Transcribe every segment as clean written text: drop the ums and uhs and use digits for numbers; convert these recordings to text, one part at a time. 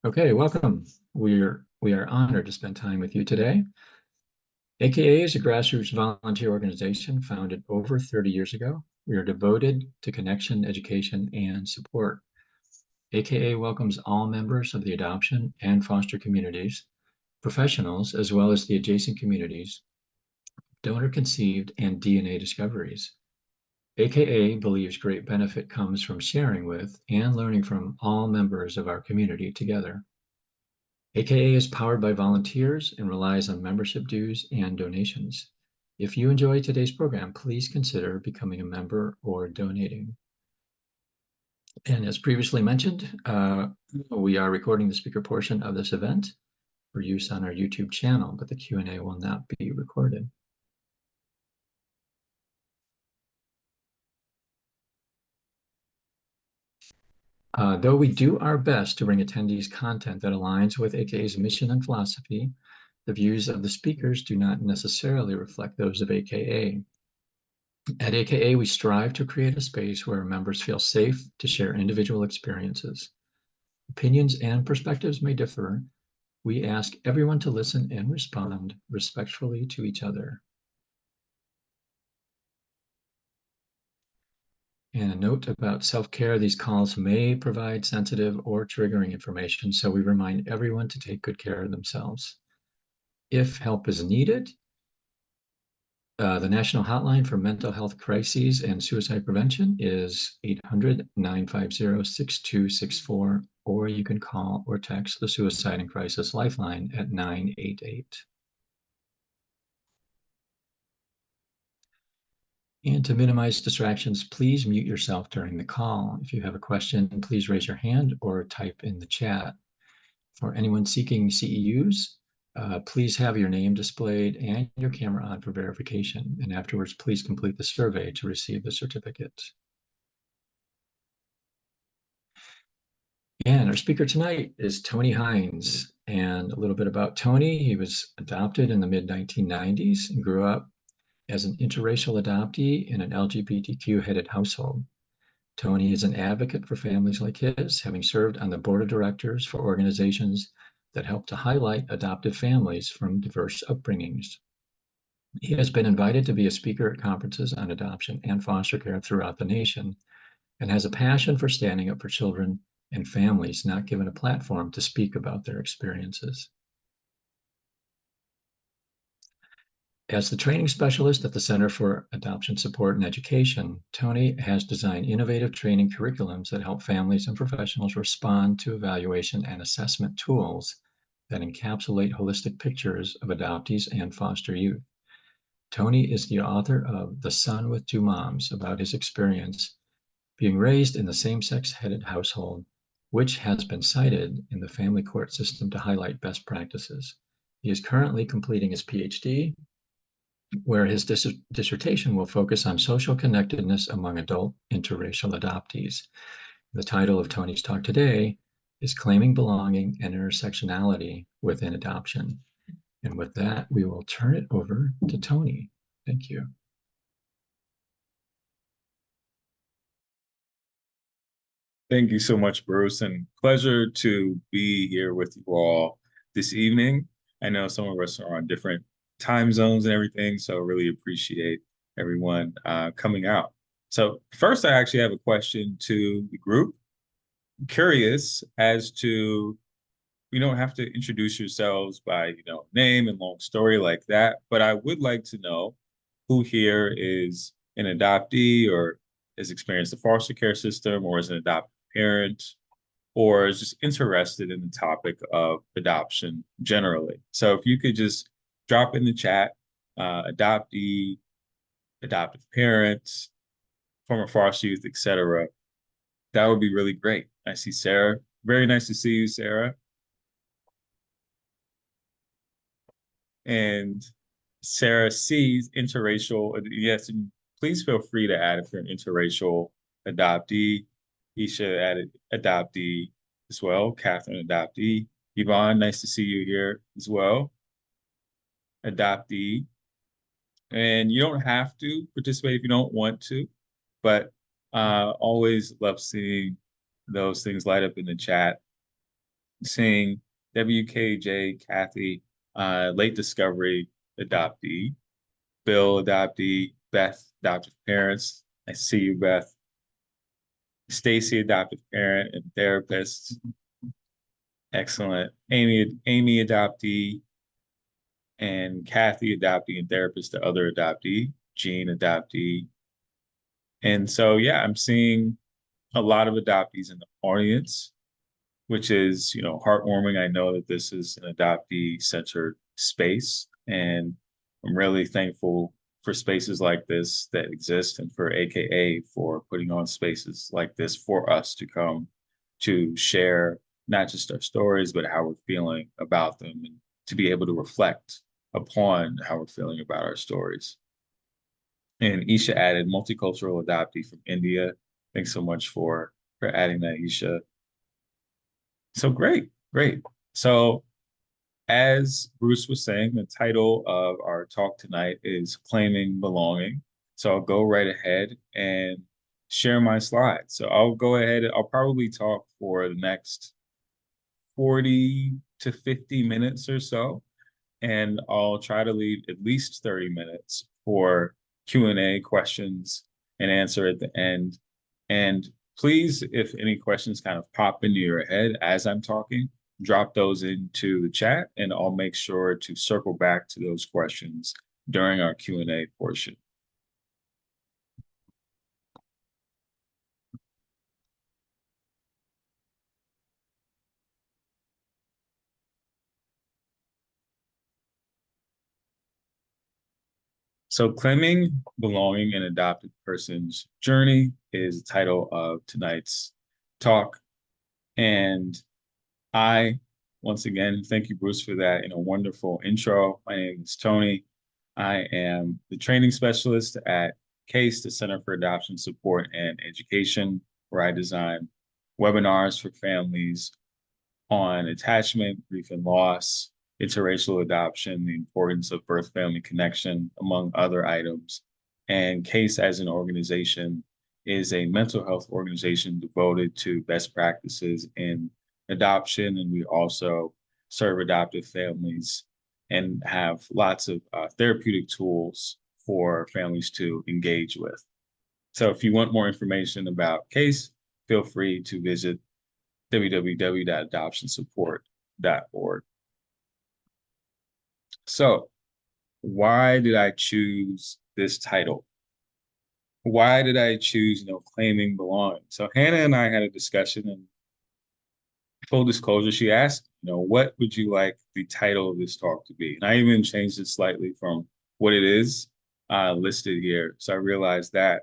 Okay, welcome. We are honored to spend time with you today. AKA is a grassroots volunteer organization founded over 30 years ago. We are devoted to connection, education, and support. AKA welcomes all members of the adoption and foster communities, professionals, as well as the adjacent communities, donor-conceived, and DNA discoveries. AKA believes great benefit comes from sharing with and learning from all members of our community together. AKA is powered by volunteers and relies on membership dues and donations. If you enjoy today's program, please consider becoming a member or donating. And as previously mentioned, we are recording the speaker portion of this event for use on our YouTube channel, but the Q&A will not be recorded. Though we do our best to bring attendees content that aligns with AKA's mission and philosophy, the views of the speakers do not necessarily reflect those of AKA. At AKA, we strive to create a space where members feel safe to share individual experiences. Opinions and perspectives may differ. We ask everyone to listen and respond respectfully to each other. And a note about self-care, these calls may provide sensitive or triggering information, so we remind everyone to take good care of themselves. If help is needed, the National Hotline for Mental Health Crises and Suicide Prevention is 800-950-6264, or you can call or text the Suicide and Crisis Lifeline at 988. And to minimize distractions, please mute yourself during the call. If you have a question, please raise your hand or type in the chat. For anyone seeking CEUs, please have your name displayed and your camera on for verification. And afterwards, please complete the survey to receive the certificate. And our speaker tonight is Tony Hynes. And a little bit about Tony. He was adopted in the mid-1990s and grew up as an interracial adoptee in an LGBTQ-headed household. Tony is an advocate for families like his, having served on the board of directors for organizations that help to highlight adoptive families from diverse upbringings. He has been invited to be a speaker at conferences on adoption and foster care throughout the nation, and has a passion for standing up for children and families not given a platform to speak about their experiences. As the training specialist at the Center for Adoption Support and Education, Tony has designed innovative training curriculums that help families and professionals respond to evaluation and assessment tools that encapsulate holistic pictures of adoptees and foster youth. Tony is the author of The Son with Two Moms, about his experience being raised in the same-sex headed household, which has been cited in the family court system to highlight best practices. He is currently completing his PhD, where his dissertation will focus on social connectedness among adult interracial adoptees. The title of Tony's talk today is Claiming Belonging and Intersectionality Within Adoption. And with that, we will turn it over to Tony. Thank you. Thank you so much, Bruce, and pleasure to be here with you all this evening. I know some of us are on different time zones and everything, so really appreciate everyone coming out. So first, I actually have a question to the group. I'm curious as to, you don't have to introduce yourselves by, name and long story like that, but I would like to know who here is an adoptee or has experienced the foster care system or is an adopted parent or is just interested in the topic of adoption generally. So if you could just drop in the chat, adoptee, adoptive parents, former foster youth, etc. That would be really great. I see Sarah. Very nice to see you, Sarah. And Sarah sees interracial. Yes, and please feel free to add if you're an interracial adoptee. Isha added adoptee as well. Catherine adoptee. Yvonne, nice to see you here as well. Adoptee. And you don't have to participate if you don't want to, but always love seeing those things light up in the chat. Seeing WKJ, Kathy, late discovery adoptee, Bill adoptee, Beth adoptive parents. I see you, Beth. Stacy adoptive parent and therapist. Excellent. Amy adoptee, and Kathy adoptee and therapist to other adoptee. Jean adoptee. And so, yeah, I'm seeing a lot of adoptees in the audience, which is, heartwarming. I know that this is an adoptee-centered space, and I'm really thankful for spaces like this that exist, and for AKA for putting on spaces like this for us to come to share not just our stories, but how we're feeling about them, and to be able to reflect upon how we're feeling about our stories. And Isha added multicultural adoptee from India. Thanks so much for adding that, Isha. So great, great. So as Bruce was saying, the title of our talk tonight is Claiming Belonging. So I'll go right ahead and share my slides. So I'll go ahead, I'll probably talk for the next 40 to 50 minutes or so, and I'll try to leave at least 30 minutes for Q&A, questions and answer at the end. And please, if any questions kind of pop into your head as I'm talking, drop those into the chat, and I'll make sure to circle back to those questions during our Q&A portion. So claiming belonging in adopted person's journey is the title of tonight's talk. And I, once again, thank you, Bruce, for that wonderful intro. My name is Tony. I am the training specialist at CASE, the Center for Adoption Support and Education, where I design webinars for families on attachment, grief and loss, interracial adoption, the importance of birth-family connection, among other items. And CASE as an organization is a mental health organization devoted to best practices in adoption. And we also serve adoptive families and have lots of therapeutic tools for families to engage with. So if you want more information about CASE, feel free to visit www.adoptionsupport.org. So why did I choose this title? Why did I choose, claiming belonging? So Hannah and I had a discussion, and full disclosure, she asked, what would you like the title of this talk to be? And I even changed it slightly from what it is listed here. So I realized that.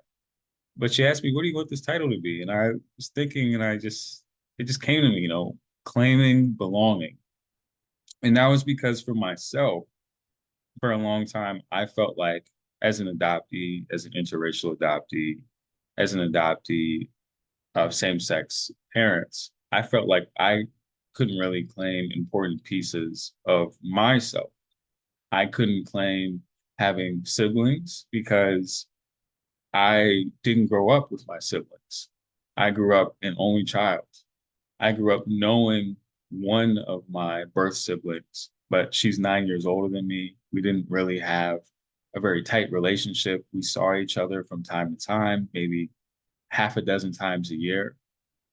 But she asked me, what do you want this title to be? And I was thinking, and it just came to me, claiming belonging. And that was because for myself, for a long time, I felt like as an adoptee, as an interracial adoptee, as an adoptee of same-sex parents, I felt like I couldn't really claim important pieces of myself. I couldn't claim having siblings because I didn't grow up with my siblings. I grew up an only child. I grew up knowing one of my birth siblings, but she's 9 years older than me. We didn't really have a very tight relationship. We saw each other from time to time, maybe half a dozen times a year.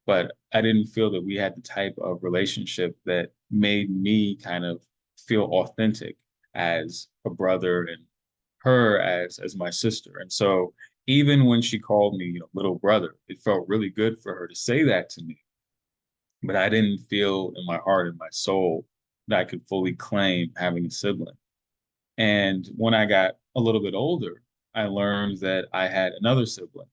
But I didn't feel that we had the type of relationship that made me kind of feel authentic as a brother, and her as my sister. And so even when she called me, little brother, it felt really good for her to say that to me. But I didn't feel in my heart and my soul that I could fully claim having a sibling. And when I got a little bit older, I learned that I had another sibling,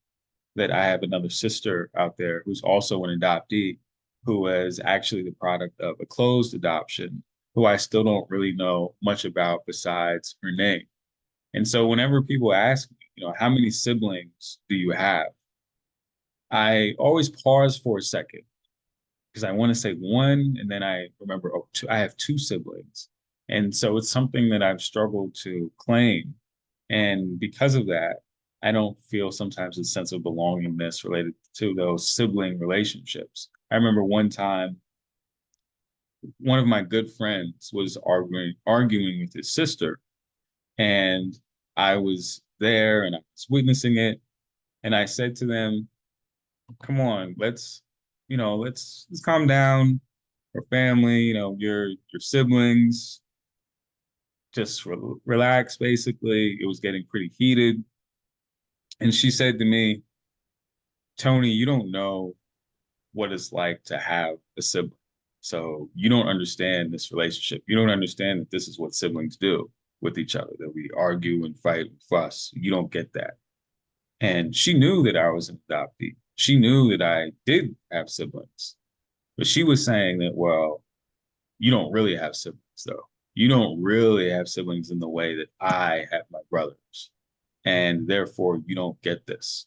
that I have another sister out there who's also an adoptee, who was actually the product of a closed adoption, who I still don't really know much about besides her name. And so whenever people ask me, how many siblings do you have? I always pause for a second because I want to say one, and then I remember, oh, two, I have two siblings. And so it's something that I've struggled to claim. And because of that, I don't feel sometimes a sense of belongingness related to those sibling relationships. I remember one time one of my good friends was arguing with his sister, and I was there and I was witnessing it, and I said to them, "Come on, let's calm down. We're family, your siblings. Just relax." Basically, it was getting pretty heated, and she said to me, "Tony, you don't know what it's like to have a sibling. So you don't understand this relationship. You don't understand that this is what siblings do with each other, that we argue and fight and fuss. You don't get that." And she knew that I was an adoptee. She knew that I did have siblings. But she was saying that, well, you don't really have siblings, though. You don't really have siblings in the way that I have my brothers. And therefore, you don't get this.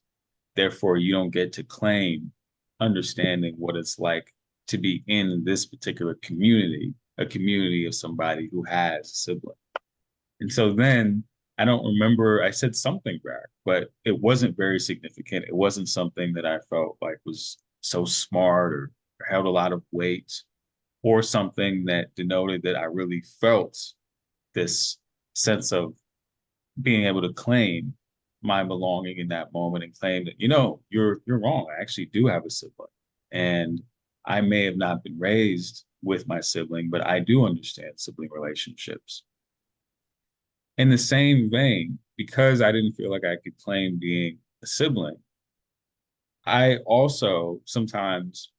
Therefore, you don't get to claim understanding what it's like to be in this particular community, a community of somebody who has a sibling. And so then I don't remember, I said something back, but it wasn't very significant. It wasn't something that I felt like was so smart or held a lot of weight, or something that denoted that I really felt this sense of being able to claim my belonging in that moment and claim that, you're wrong. I actually do have a sibling. And I may have not been raised with my sibling, but I do understand sibling relationships. In the same vein, because I didn't feel like I could claim being a sibling, I also sometimes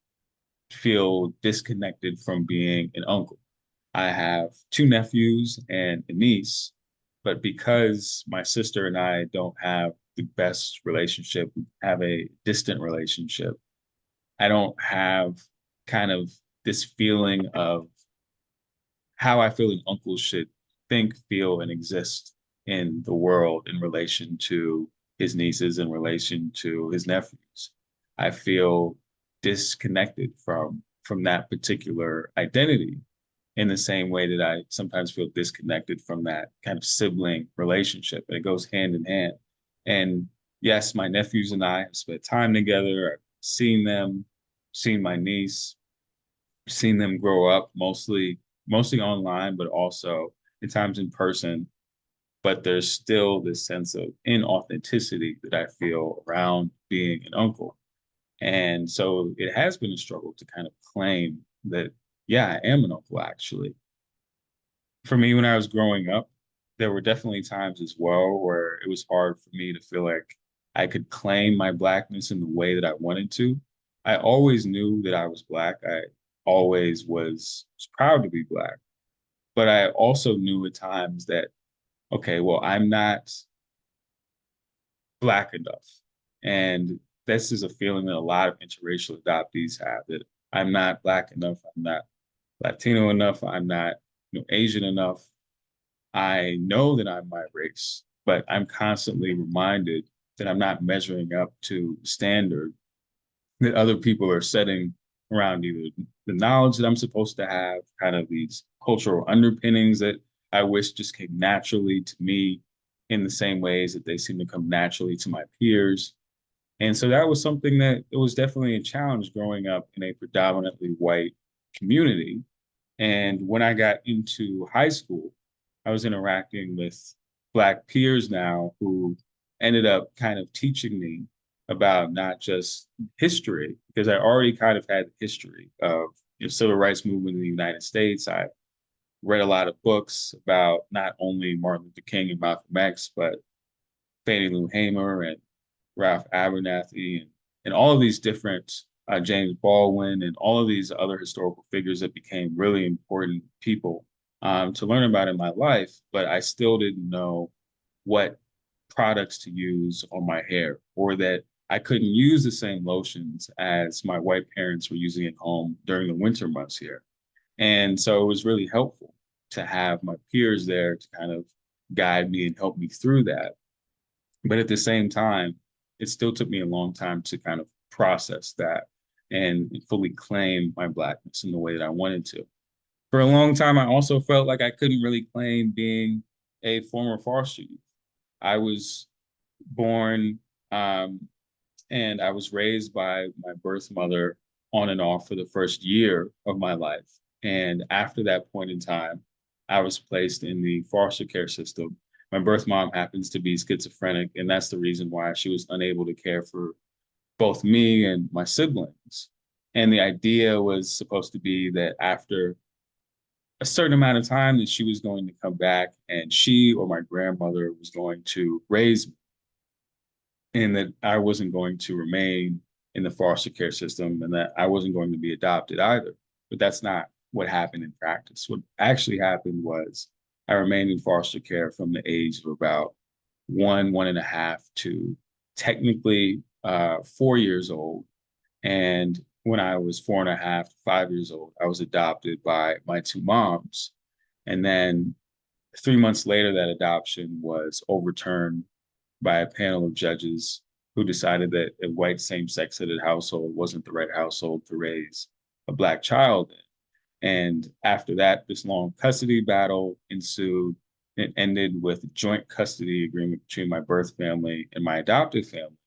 feel disconnected from being an uncle. I have two nephews and a niece, but because my sister and I don't have the best relationship, we have a distant relationship, I don't have kind of this feeling of how I feel an uncle should think, feel, and exist in the world in relation to his nieces, in relation to his nephews. I feel disconnected from that particular identity in the same way that I sometimes feel disconnected from that kind of sibling relationship. And it goes hand in hand. And yes, my nephews and I have spent time together. I've seen them, seen my niece, seen them grow up mostly online, but also at times in person. But there's still this sense of inauthenticity that I feel around being an uncle. And so it has been a struggle to kind of claim that, yeah, I am an uncle actually. For me, when I was growing up, there were definitely times as well where it was hard for me to feel like I could claim my blackness in the way that I wanted to. I always knew that I was black. I always was proud to be black. But I also knew at times that, okay, well, I'm not black enough. And this is a feeling that a lot of interracial adoptees have, that I'm not black enough, I'm not Latino enough, I'm not, Asian enough. I know that I'm my race, but I'm constantly reminded that I'm not measuring up to the standard that other people are setting around either the knowledge that I'm supposed to have, kind of these cultural underpinnings that I wish just came naturally to me in the same ways that they seem to come naturally to my peers. And so that was something that it was definitely a challenge growing up in a predominantly white community. And when I got into high school, I was interacting with Black peers now who ended up kind of teaching me about not just history, because I already kind of had the history of the civil rights movement in the United States. I read a lot of books about not only Martin Luther King and Malcolm X, but Fannie Lou Hamer and Ralph Abernathy and all of these different James Baldwin and all of these other historical figures that became really important people to learn about in my life, but I still didn't know what products to use on my hair, or that I couldn't use the same lotions as my white parents were using at home during the winter months here. And so it was really helpful to have my peers there to kind of guide me and help me through that. But at the same time, it still took me a long time to kind of process that and fully claim my blackness in the way that I wanted to. For a long time, I also felt like I couldn't really claim being a former foster youth. I was born and I was raised by my birth mother on and off for the first year of my life. And after that point in time, I was placed in the foster care system. My birth mom happens to be schizophrenic, and that's the reason why she was unable to care for both me and my siblings. And the idea was supposed to be that after a certain amount of time that she was going to come back and she or my grandmother was going to raise me, and that I wasn't going to remain in the foster care system and that I wasn't going to be adopted either. But that's not what happened in practice. What actually happened was I remained in foster care from the age of about 1.5 to technically 4 years old. And when I was 4.5 to 5 years old, I was adopted by my two moms. And then 3 months later, that adoption was overturned by a panel of judges who decided that a white same-sex-headed household wasn't the right household to raise a Black child in. And after that, this long custody battle ensued. It ended with a joint custody agreement between my birth family and my adoptive family.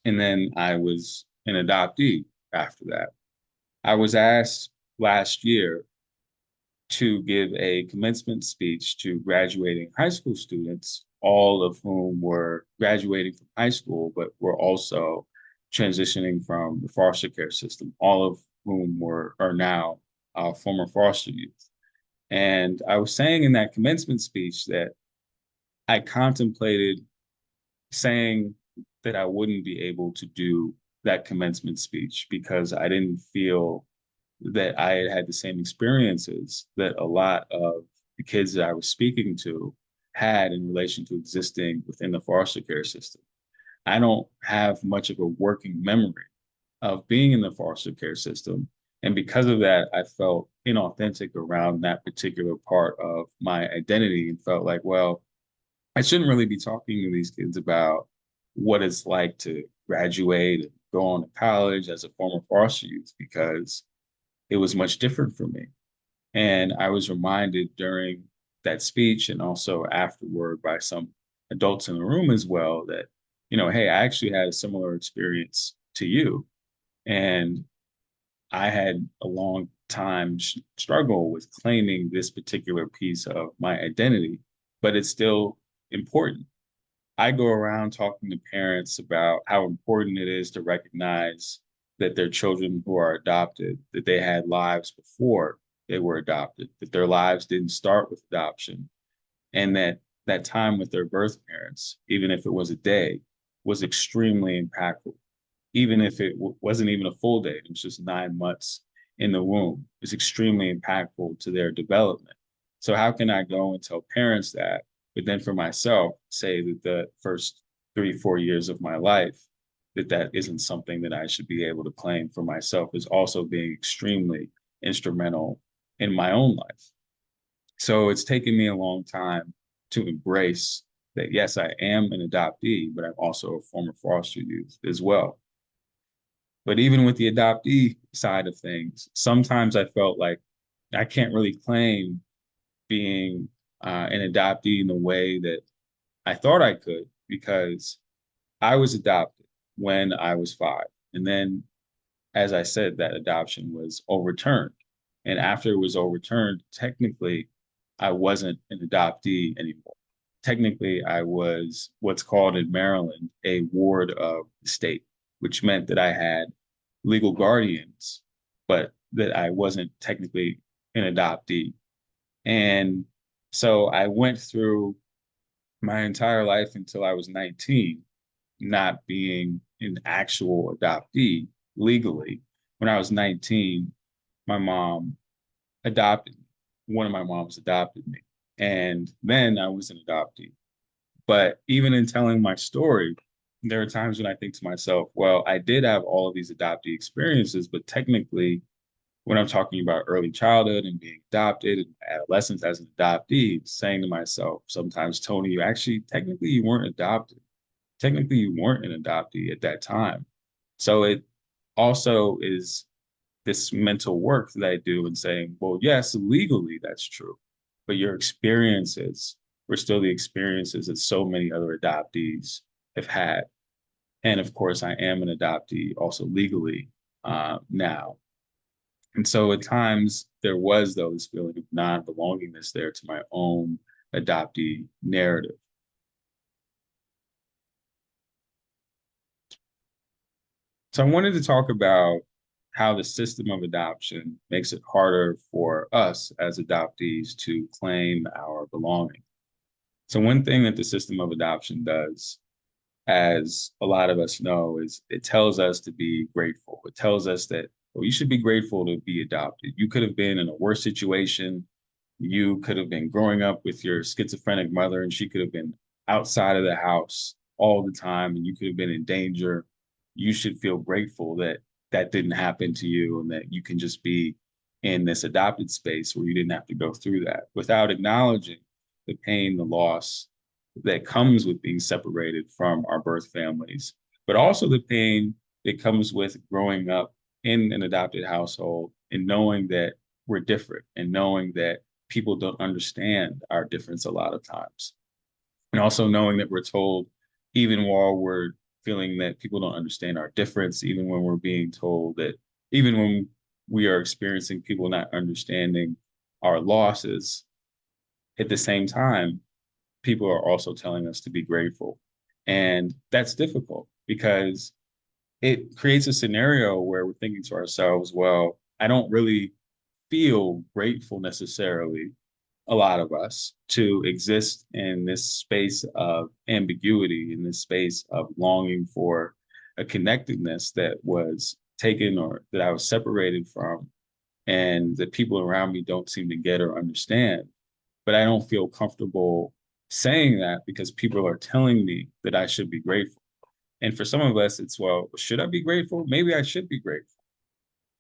And then I was an adoptee after that. I was asked last year to give a commencement speech to graduating high school students, all of whom were graduating from high school, but were also transitioning from the foster care system, all of whom are now former foster youth. And I was saying in that commencement speech that I contemplated saying that I wouldn't be able to do that commencement speech because I didn't feel that I had had the same experiences that a lot of the kids that I was speaking to had in relation to existing within the foster care system. I don't have much of a working memory of being in the foster care system. And because of that, I felt inauthentic around that particular part of my identity and felt like, well, I shouldn't really be talking to these kids about what it's like to graduate and go on to college as a former foster youth because it was much different for me. And I was reminded during that speech and also afterward by some adults in the room as well that, hey, I actually had a similar experience to you. And I had a long time struggle with claiming this particular piece of my identity, but it's still important. I go around talking to parents about how important it is to recognize that their children who are adopted, that they had lives before they were adopted, that their lives didn't start with adoption, and that that time with their birth parents, even if it was a day, was extremely impactful. Even if it wasn't even a full day, it was just 9 months in the womb, it's extremely impactful to their development. So how can I go and tell parents that, but then for myself, say that the first 3, 4 years of my life, that isn't something that I should be able to claim for myself as also being extremely instrumental in my own life. So it's taken me a long time to embrace that, yes, I am an adoptee, but I'm also a former foster youth as well. But even with the adoptee side of things, sometimes I felt like I can't really claim being an adoptee in the way that I thought I could because I was adopted when I was 5. And then, as I said, that adoption was overturned. And after it was overturned, technically, I wasn't an adoptee anymore. Technically, I was what's called in Maryland a ward of the state, which meant that I had legal guardians, but that I wasn't technically an adoptee. And so I went through my entire life until I was 19, not being an actual adoptee legally. When I was 19, my mom adopted me. One of my moms adopted me. And then I was an adoptee. But even in telling my story, there are times when I think to myself, well, I did have all of these adoptee experiences, but technically, when I'm talking about early childhood and being adopted and adolescence as an adoptee, saying to myself sometimes, Tony, you actually, technically, you weren't adopted. Technically, you weren't an adoptee at that time. So it also is this mental work that I do and saying, well, yes, legally that's true, but your experiences were still the experiences that so many other adoptees have had. And of course, I am an adoptee also legally now. And so at times there was though this feeling of non-belongingness there to my own adoptee narrative. So I wanted to talk about how the system of adoption makes it harder for us as adoptees to claim our belonging. So one thing that the system of adoption does, as a lot of us know, is it tells us to be grateful. It tells us that, well, you should be grateful to be adopted. You could have been in a worse situation. You could have been growing up with your schizophrenic mother, and she could have been outside of the house all the time, and you could have been in danger. You should feel grateful that that didn't happen to you and that you can just be in this adopted space where you didn't have to go through that without acknowledging the pain, the loss that comes with being separated from our birth families, but also the pain that comes with growing up in an adopted household and knowing that we're different and knowing that people don't understand our difference a lot of times. And also knowing that we're told, even while we're feeling that people don't understand our difference, even when we're being told that, even when we are experiencing people not understanding our losses, at the same time, people are also telling us to be grateful. And that's difficult because it creates a scenario where we're thinking to ourselves, well, I don't really feel grateful necessarily, a lot of us, to exist in this space of ambiguity, in this space of longing for a connectedness that was taken or that I was separated from, and that people around me don't seem to get or understand. But I don't feel comfortable saying that because people are telling me that I should be grateful. And for some of us, it's, well, should I be grateful? Maybe I should be grateful.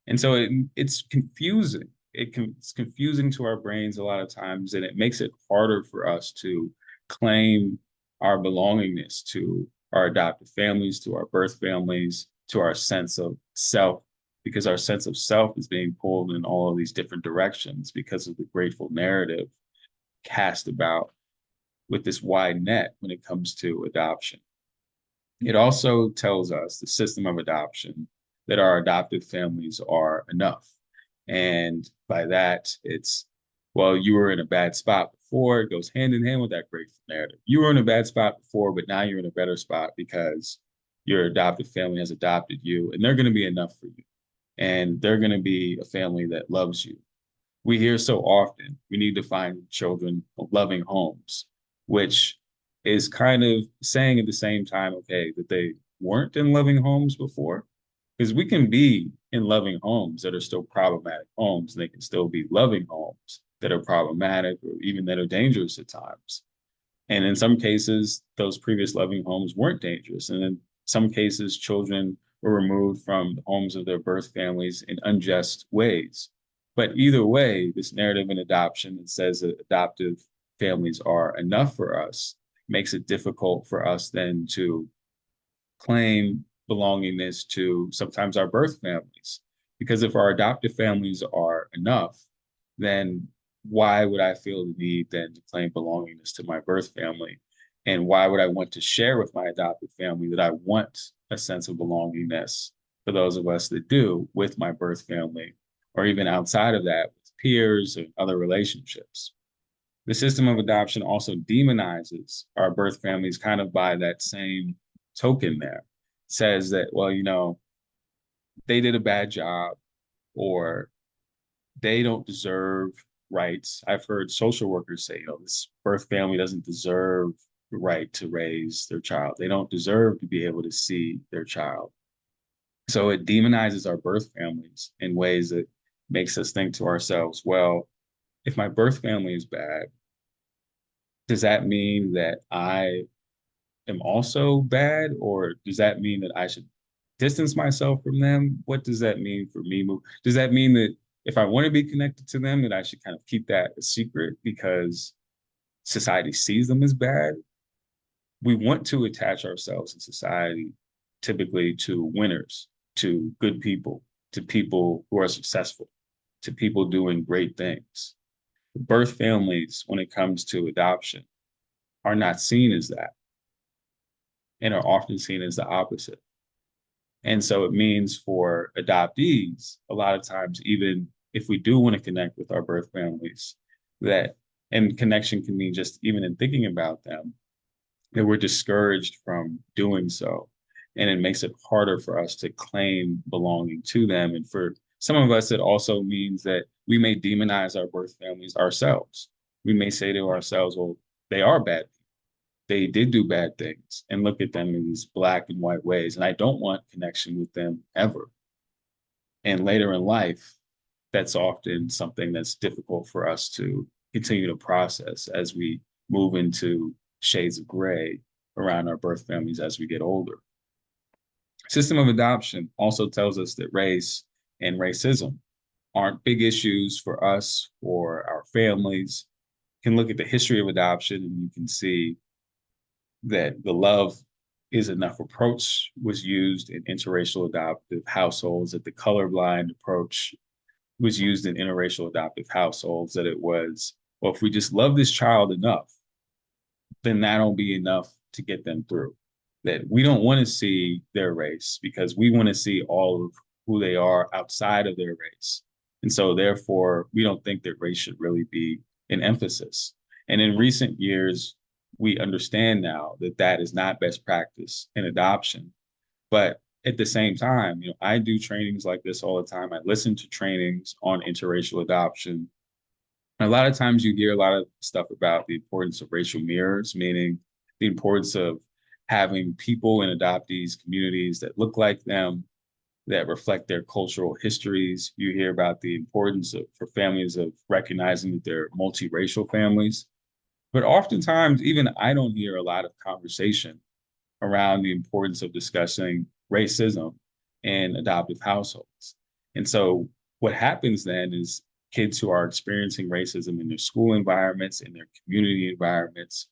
And so it's confusing. It's confusing to our brains a lot of times, and it makes it harder for us to claim our belongingness to our adopted families, to our birth families, to our sense of self, because our sense of self is being pulled in all of these different directions because of the grateful narrative cast about with this wide net when it comes to adoption. It also tells us, the system of adoption, that our adopted families are enough. And by that, it's, well, you were in a bad spot before. It goes hand in hand with that grateful narrative. You were in a bad spot before, but now you're in a better spot because your adopted family has adopted you, and they're going to be enough for you. And they're going to be a family that loves you. We hear so often, we need to find children loving homes, which is kind of saying at the same time, okay, that they weren't in loving homes before. Because we can be in loving homes that are still problematic homes, and they can still be loving homes that are problematic or even that are dangerous at times. And in some cases, those previous loving homes weren't dangerous. And in some cases, children were removed from the homes of their birth families in unjust ways. But either way, this narrative in adoption that says that adoptive families are enough for us makes it difficult for us then to claim belongingness to sometimes our birth families. Because if our adoptive families are enough, then why would I feel the need then to claim belongingness to my birth family? And why would I want to share with my adopted family that I want a sense of belongingness, for those of us that do, with my birth family, or even outside of that, with peers and other relationships? The system of adoption also demonizes our birth families kind of by that same token there. Says that, well, they did a bad job, or they don't deserve rights. I've heard social workers say, this birth family doesn't deserve the right to raise their child. They don't deserve to be able to see their child. So it demonizes our birth families in ways that makes us think to ourselves, well, if my birth family is bad, does that mean that I am also bad? Or does that mean that I should distance myself from them? What does that mean for me? Does that mean that if I want to be connected to them, that I should kind of keep that a secret because society sees them as bad? We want to attach ourselves in society typically to winners, to good people, to people who are successful, to people doing great things. Birth families, when it comes to adoption, are not seen as that and are often seen as the opposite. And so it means for adoptees, a lot of times, even if we do want to connect with our birth families, that, and connection can mean just even in thinking about them, that we're discouraged from doing so. And it makes it harder for us to claim belonging to them. And for some of us, it also means that we may demonize our birth families ourselves. We may say to ourselves, well, they are bad. They did do bad things, and look at them in these black and white ways. And I don't want connection with them ever. And later in life, that's often something that's difficult for us to continue to process as we move into shades of gray around our birth families as we get older. System of adoption also tells us that race and racism aren't big issues for us or our families. You can look at the history of adoption and you can see that the love is enough approach was used in interracial adoptive households, that the colorblind approach was used in interracial adoptive households, that it was, well, if we just love this child enough, then that'll be enough to get them through. That we don't want to see their race because we want to see all of who they are outside of their race. And so therefore, we don't think that race should really be an emphasis. And in recent years, we understand now that that is not best practice in adoption. But at the same time, I do trainings like this all the time. I listen to trainings on interracial adoption. And a lot of times you hear a lot of stuff about the importance of racial mirrors, meaning the importance of having people in adoptees communities that look like them, that reflect their cultural histories. You hear about the importance for families of recognizing that they're multiracial families. But oftentimes, even I don't hear a lot of conversation around the importance of discussing racism in adoptive households. And so what happens then is kids who are experiencing racism in their school environments, in their community environments,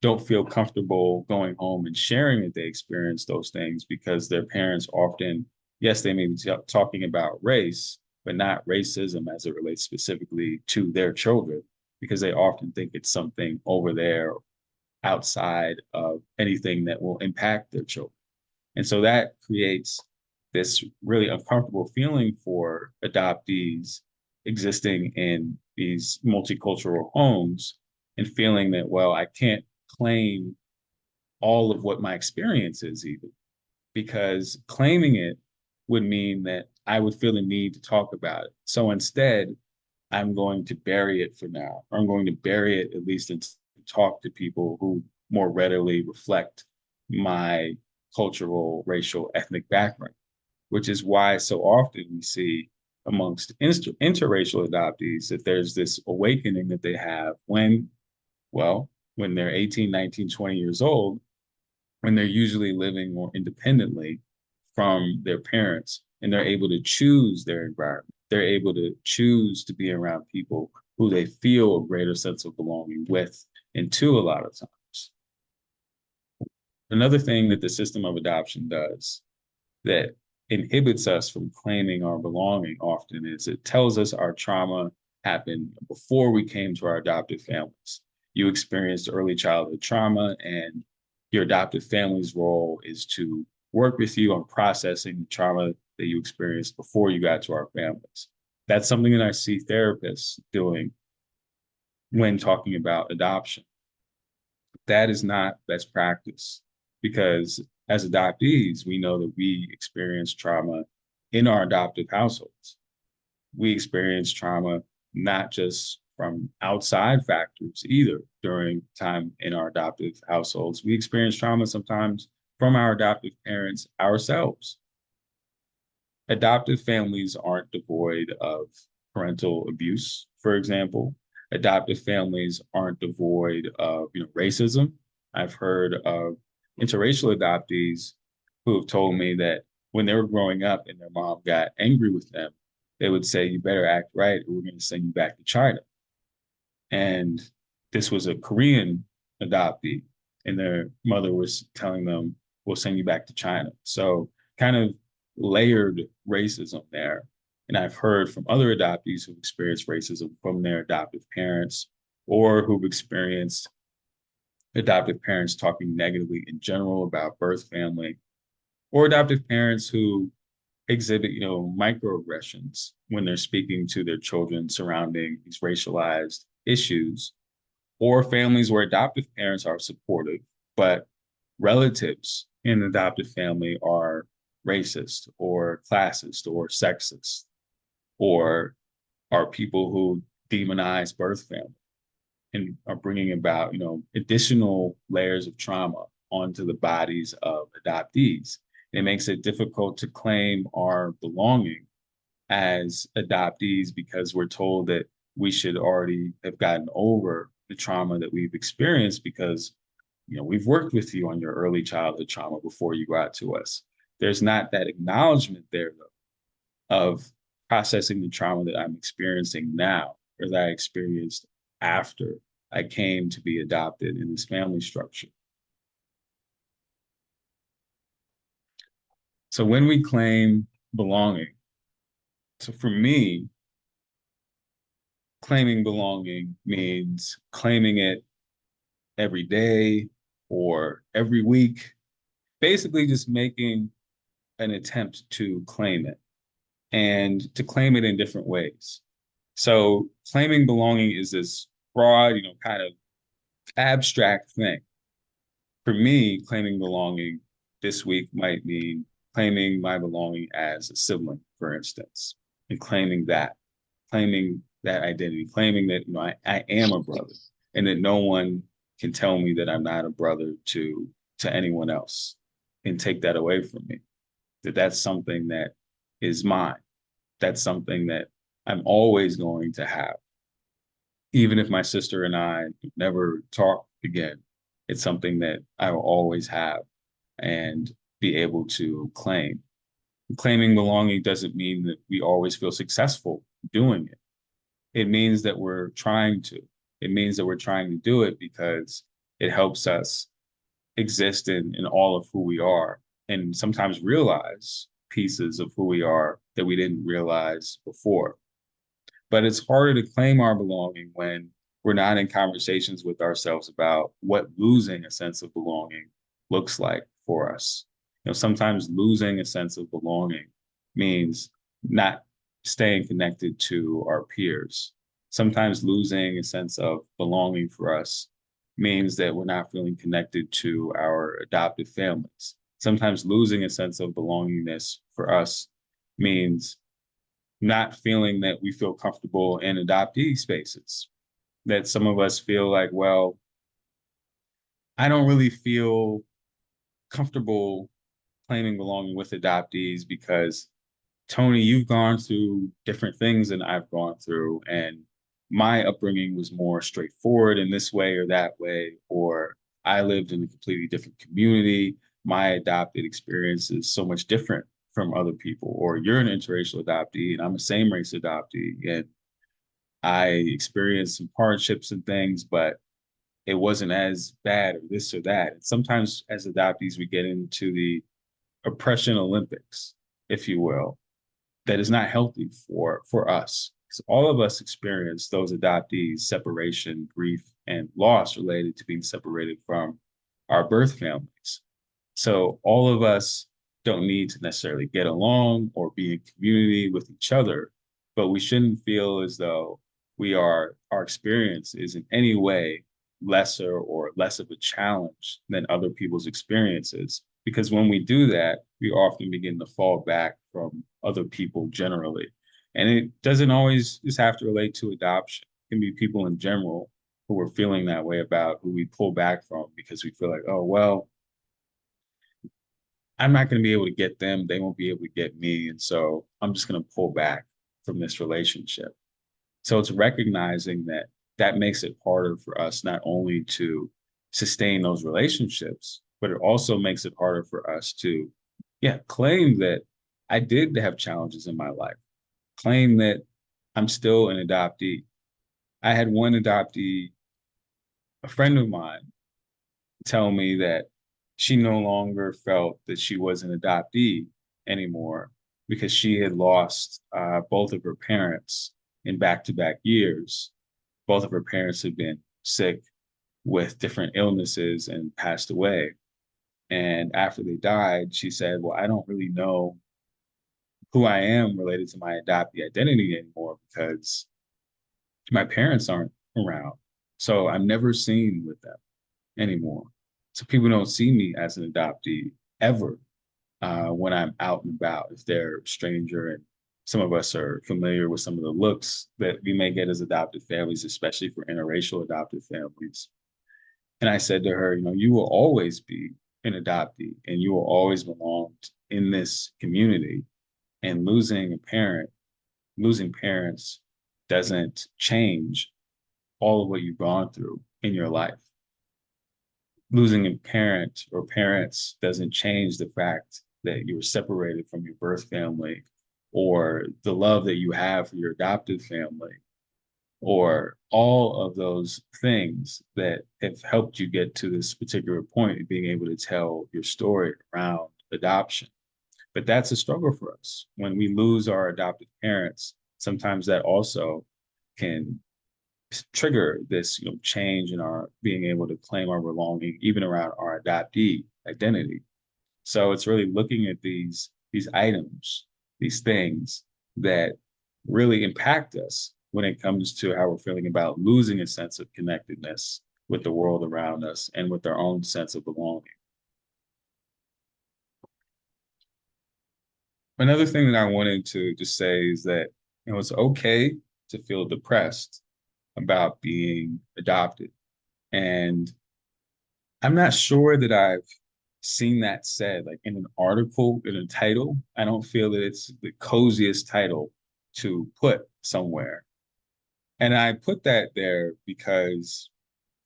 don't feel comfortable going home and sharing that they experienced those things because their parents often, yes, they may be talking about race, but not racism as it relates specifically to their children, because they often think it's something over there outside of anything that will impact their children. And so that creates this really uncomfortable feeling for adoptees existing in these multicultural homes and feeling that, well, I can't claim all of what my experience is, even because claiming it would mean that I would feel the need to talk about it. So instead, I'm going to bury it for now, or I'm going to bury it at least and talk to people who more readily reflect my cultural, racial, ethnic background, which is why so often we see amongst interracial adoptees that there's this awakening that they have when, well, when they're 18, 19, 20 years old, when they're usually living more independently from their parents and they're able to choose their environment. They're able to choose to be around people who they feel a greater sense of belonging with and to a lot of times. Another thing that the system of adoption does that inhibits us from claiming our belonging often is it tells us our trauma happened before we came to our adoptive families. You experienced early childhood trauma, and your adoptive family's role is to work with you on processing the trauma that you experienced before you got to our families. That's something that I see therapists doing when talking about adoption. That is not best practice because as adoptees, we know that we experience trauma in our adoptive households. We experience trauma not just from outside factors either during time in our adoptive households. We experience trauma sometimes from our adoptive parents ourselves. Adoptive families aren't devoid of parental abuse, for example. Adoptive families aren't devoid of racism. I've heard of interracial adoptees who have told me that when they were growing up and their mom got angry with them, they would say, "You better act right, or we're going to send you back to China." And this was a Korean adoptee, and their mother was telling them, "We'll send you back to China." So kind of layered racism there. And I've heard from other adoptees who've experienced racism from their adoptive parents or who've experienced adoptive parents talking negatively in general about birth family, or adoptive parents who exhibit, microaggressions when they're speaking to their children surrounding these racialized issues, or families where adoptive parents are supportive, but relatives in the adoptive family are racist or classist or sexist, or are people who demonize birth family and are bringing about, additional layers of trauma onto the bodies of adoptees. It makes it difficult to claim our belonging as adoptees because we're told that we should already have gotten over the trauma that we've experienced because we've worked with you on your early childhood trauma before you got to us. There's not that acknowledgement there though of processing the trauma that I'm experiencing now or that I experienced after I came to be adopted in this family structure. So when we claim belonging, so for me, claiming belonging means claiming it every day or every week, basically just making an attempt to claim it and to claim it in different ways. So claiming belonging is this broad, kind of abstract thing. For me, claiming belonging this week might mean claiming my belonging as a sibling, for instance, and claiming that identity, claiming that I am a brother, and that no one can tell me that I'm not a brother to anyone else and take that away from me. That's something that is mine. That's something that I'm always going to have. Even if my sister and I never talk again, it's something that I will always have and be able to claim. Claiming belonging doesn't mean that we always feel successful doing it. It means that we're trying to. It means that we're trying to do it because it helps us exist in all of who we are and sometimes realize pieces of who we are that we didn't realize before. But it's harder to claim our belonging when we're not in conversations with ourselves about what losing a sense of belonging looks like for us. Sometimes losing a sense of belonging means not staying connected to our peers. Sometimes losing a sense of belonging for us means that we're not feeling connected to our adoptive families. Sometimes losing a sense of belongingness for us means not feeling that we feel comfortable in adoptee spaces. That some of us feel like, well, I don't really feel comfortable claiming belonging with adoptees because Tony, you've gone through different things than I've gone through, and my upbringing was more straightforward in this way or that way, or I lived in a completely different community. My adopted experience is so much different from other people, or you're an interracial adoptee and I'm a same race adoptee, and I experienced some hardships and things, but it wasn't as bad or this or that. And sometimes as adoptees, we get into the oppression Olympics, if you will, that is not healthy for us. So all of us experience those adoptees, separation, grief, and loss related to being separated from our birth families. So all of us don't need to necessarily get along or be in community with each other, but we shouldn't feel as though our experience is in any way lesser or less of a challenge than other people's experiences. Because when we do that, we often begin to fall back from other people generally. And it doesn't always just have to relate to adoption. It can be people in general who are feeling that way about who we pull back from because we feel like, oh, well, I'm not going to be able to get them. They won't be able to get me. And so I'm just going to pull back from this relationship. So it's recognizing that that makes it harder for us not only to sustain those relationships, but it also makes it harder for us to, claim that I did have challenges in my life, claim that I'm still an adoptee. I had one adoptee, a friend of mine, tell me that she no longer felt that she was an adoptee anymore because she had lost both of her parents in back-to-back years. Both of her parents had been sick with different illnesses and passed away. And after they died, she said, well, I don't really know who I am related to my adoptee identity anymore because my parents aren't around. So I'm never seen with them anymore. So people don't see me as an adoptee ever when I'm out and about. If they're a stranger, and some of us are familiar with some of the looks that we may get as adopted families, especially for interracial adopted families. And I said to her, you know, you will always be an adoptee and you will always belong in this community. And losing a parent, losing parents doesn't change all of what you've gone through in your life. Losing a parent or parents doesn't change the fact that you were separated from your birth family, or the love that you have for your adopted family, or all of those things that have helped you get to this particular point of being able to tell your story around adoption. But that's a struggle for us. When we lose our adoptive parents, sometimes that also can trigger this, you know, change in our being able to claim our belonging, even around our adoptee identity. So it's really looking at these items, these things that really impact us when it comes to how we're feeling about losing a sense of connectedness with the world around us and with our own sense of belonging. Another thing that I wanted to just say is that, you know, it's okay to feel depressed about being adopted. And I'm not sure that I've seen that said like in an article, in a title. I don't feel that it's the coziest title to put somewhere. And I put that there because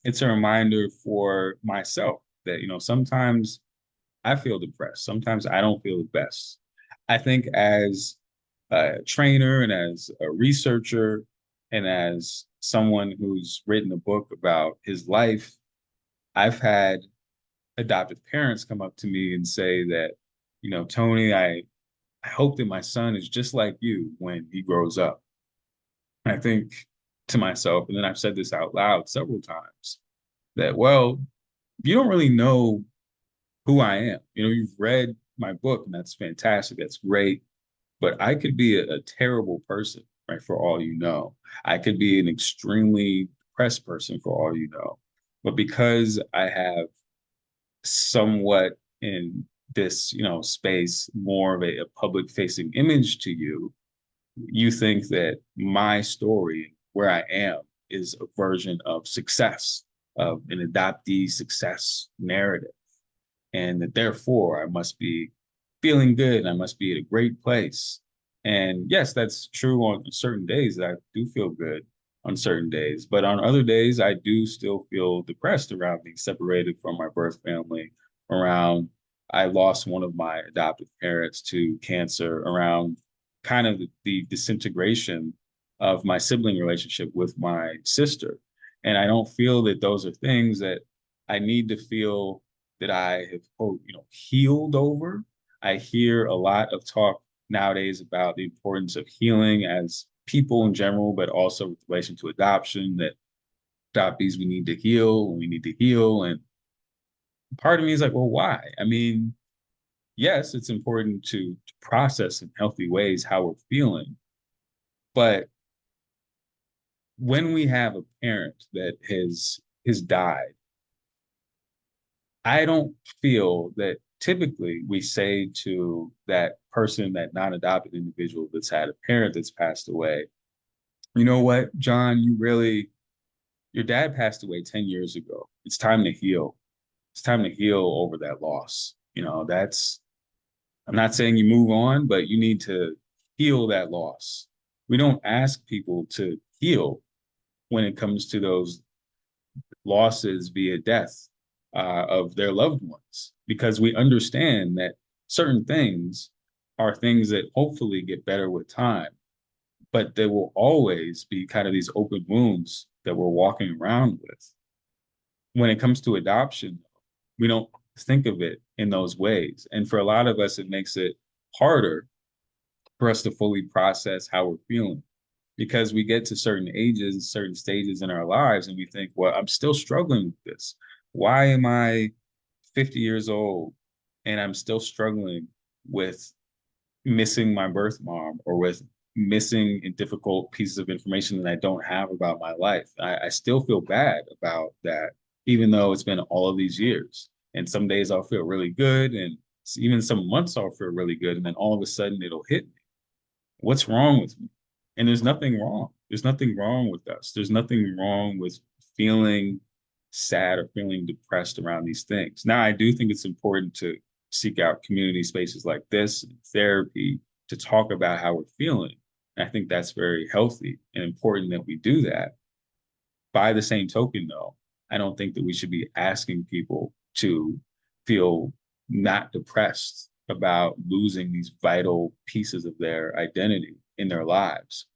it's a reminder for myself that, you know, sometimes I feel depressed. Sometimes I don't feel the best. I think as a trainer and as a researcher and as someone who's written a book about his life, I've had adoptive parents come up to me and say that, you know, Tony, I hope that my son is just like you when he grows up. And I think to myself, and then I've said this out loud several times, that, well, you don't really know who I am. You know, you've read my book, and that's fantastic. That's great. But I could be a terrible person, right? For all you know, I could be an extremely depressed person for all you know. But because I have somewhat in this, you know, space, more of a public facing image to you, you think that my story, where I am, is a version of success, of an adoptee success narrative, and that therefore I must be feeling good, I must be at a great place. And yes, that's true on certain days that I do feel good on certain days, but on other days I do still feel depressed around being separated from my birth family, around I lost one of my adoptive parents to cancer, around kind of the disintegration of my sibling relationship with my sister. And I don't feel that those are things that I need to feel that I have, quote, you know, healed over. I hear a lot of talk nowadays about the importance of healing as people in general, but also with relation to adoption, that adoptees, we need to heal, we need to heal. And part of me is like, well, why? I mean, yes, it's important to process in healthy ways how we're feeling. But when we have a parent that has died, I don't feel that typically we say to that person, that non-adopted individual that's had a parent that's passed away, you know what, John, your dad passed away 10 years ago. It's time to heal. It's time to heal over that loss. You know, I'm not saying you move on, but you need to heal that loss. We don't ask people to heal when it comes to those losses via death of their loved ones, because we understand that certain things are things that hopefully get better with time, but there will always be kind of these open wounds that we're walking around with. When it comes to adoption, we don't think of it in those ways. And for a lot of us, it makes it harder for us to fully process how we're feeling, because we get to certain ages, certain stages in our lives, and we think, well, I'm still struggling with this. Why am I 50 years old and I'm still struggling with missing my birth mom or with missing difficult pieces of information that I don't have about my life. I still feel bad about that, even though it's been all of these years. And some days I'll feel really good, and even some months I'll feel really good, and then all of a sudden it'll hit me. What's wrong with me? And there's nothing wrong. There's nothing wrong with us. There's nothing wrong with feeling sad or feeling depressed around these things. Now, I do think it's important to seek out community spaces like this, therapy, to talk about how we're feeling. And I think that's very healthy and important that we do that. By the same token, though, I don't think that we should be asking people to feel not depressed about losing these vital pieces of their identity in their lives.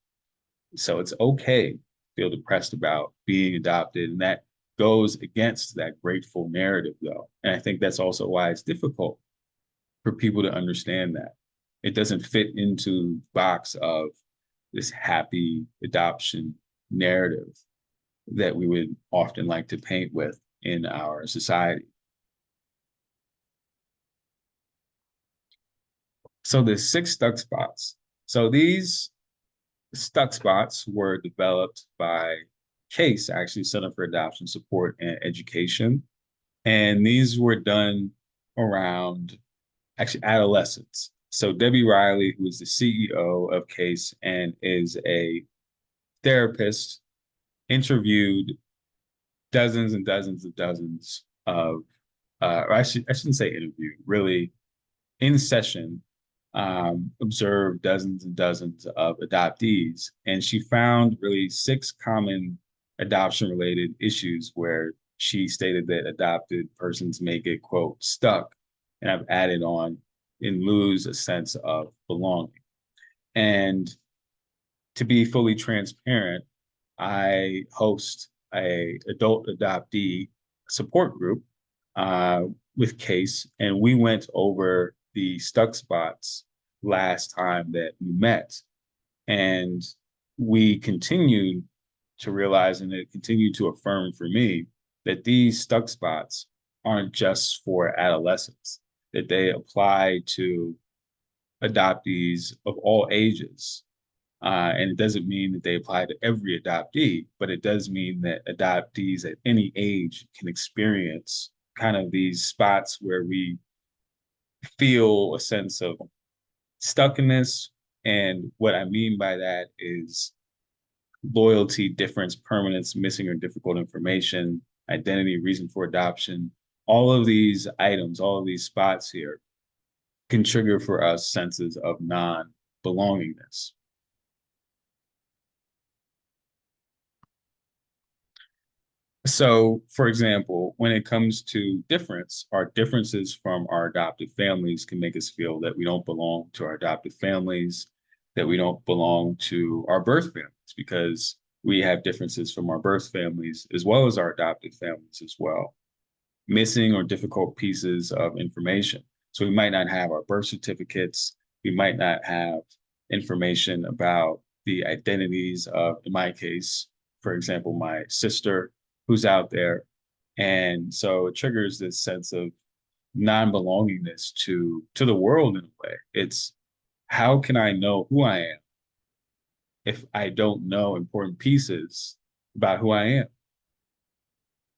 So it's okay to feel depressed about being adopted. And that goes against that grateful narrative, though. And I think that's also why it's difficult for people to understand that. It doesn't fit into the box of this happy adoption narrative that we would often like to paint with in our society. So there's 6 stuck spots. So these stuck spots were developed by CASE, actually Center for Adoption Support and Education. And these were done around actually adolescents. So Debbie Riley, who is the CEO of CASE and is a therapist, interviewed dozens and dozens of, or I shouldn't say interview, really in session, observed dozens and dozens of adoptees, and she found really 6 common adoption-related issues where she stated that adopted persons may get, quote, stuck, and I've added on, and lose a sense of belonging. And to be fully transparent, I host a adult adoptee support group with CASE, and we went over the stuck spots last time that we met. And we continued to realize, and it continued to affirm for me, that these stuck spots aren't just for adolescents, that they apply to adoptees of all ages. And it doesn't mean that they apply to every adoptee, but it does mean that adoptees at any age can experience kind of these spots where we feel a sense of stuckness. And what I mean by that is loyalty, difference, permanence, missing or difficult information, identity, reason for adoption. All of these items, all of these spots here can trigger for us senses of non-belongingness. So, for example, when it comes to difference, our differences from our adopted families can make us feel that we don't belong to our adopted families, that we don't belong to our birth families, because we have differences from our birth families as well as our adopted families as well. Missing or difficult pieces of information. So we might not have our birth certificates, we might not have information about the identities of, in my case, for example, my sister who's out there. And so it triggers this sense of non-belongingness to the world in a way. It's, how can I know who I am if I don't know important pieces about who I am?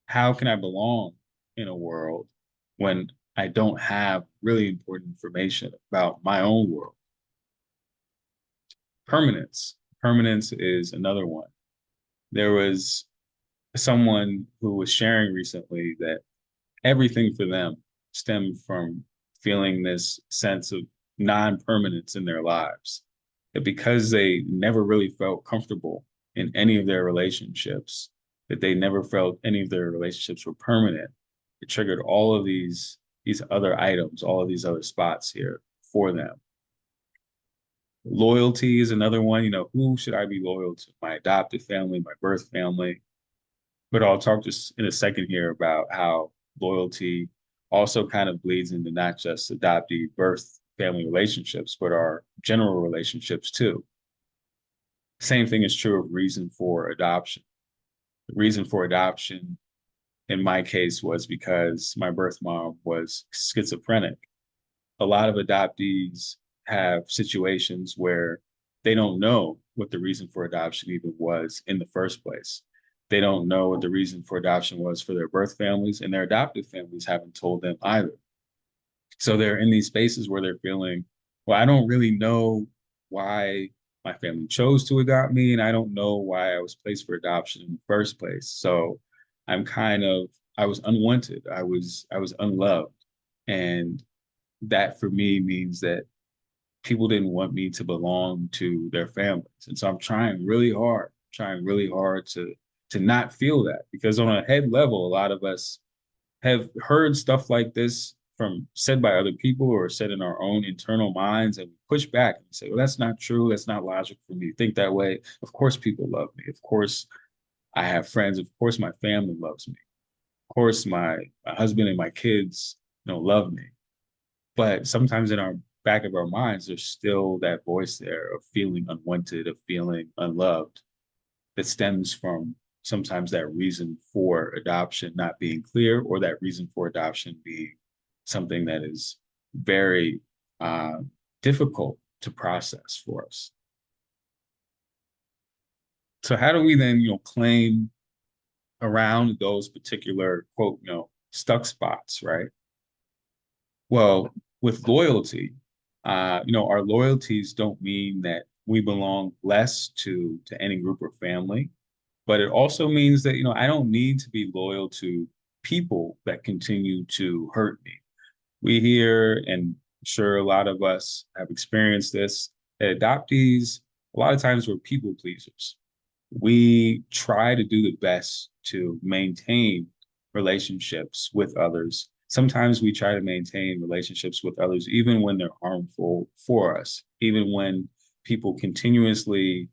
How can I belong in a world when I don't have really important information about my own world? Permanence. Permanence is another one. There was someone who was sharing recently that everything for them stemmed from feeling this sense of non-permanence in their lives. That because they never really felt comfortable in any of their relationships, that they never felt any of their relationships were permanent, it triggered all of these other items, all of these other spots here for them. Loyalty is another one. You know, who should I be loyal to? My adopted family, my birth family. But I'll talk just in a second here about how loyalty also kind of bleeds into not just adoptee birth family relationships, but our general relationships too. Same thing is true of reason for adoption. The reason for adoption in my case was because my birth mom was schizophrenic. A lot of adoptees have situations where they don't know what the reason for adoption even was in the first place. They don't know what the reason for adoption was for their birth families, and their adoptive families haven't told them either. So they're in these spaces where they're feeling, well, I don't really know why my family chose to adopt me, and I don't know why I was placed for adoption in the first place. So I'm kind of, I was unwanted. I was unloved. And that for me means that people didn't want me to belong to their families. And so I'm trying really hard to not feel that, because on a head level, a lot of us have heard stuff like this from said by other people or said in our own internal minds, and we push back and say, well, that's not true. That's not logical for me to think that way. Of course people love me. Of course I have friends. Of course my family loves me. Of course my husband and my kids, love me. But sometimes in our back of our minds, there's still that voice there of feeling unwanted, of feeling unloved, that stems from sometimes that reason for adoption not being clear, or that reason for adoption being something that is very uh, difficult to process for us. So how do we then, claim around those particular quote, stuck spots, right? Well, with loyalty, our loyalties don't mean that we belong less to any group or family, but it also means that, I don't need to be loyal to people that continue to hurt me. We hear, and I'm sure a lot of us have experienced this, that adoptees, a lot of times we're people pleasers. We try to do the best to maintain relationships with others. Sometimes we try to maintain relationships with others, even when they're harmful for us, even when people continuously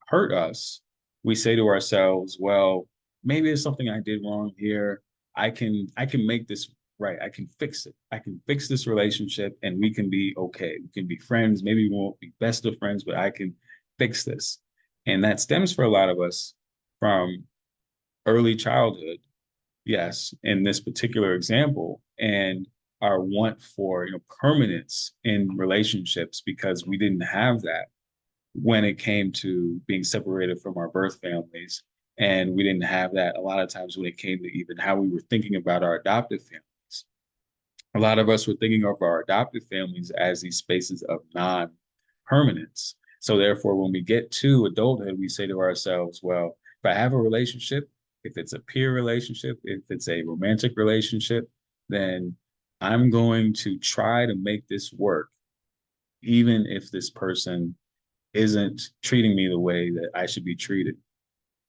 hurt us. We say to ourselves, well, maybe there's something I did wrong here. I can make this right. I can fix it. I can fix this relationship and we can be okay. We can be friends. Maybe we won't be best of friends, but I can fix this. And that stems for a lot of us from early childhood, yes, in this particular example, and our want for permanence in relationships, because we didn't have that when it came to being separated from our birth families. And we didn't have that a lot of times when it came to even how we were thinking about our adoptive families. A lot of us were thinking of our adoptive families as these spaces of non-permanence. So therefore, when we get to adulthood, we say to ourselves, well, if I have a relationship, if it's a peer relationship, if it's a romantic relationship, then I'm going to try to make this work, even if this person isn't treating me the way that I should be treated.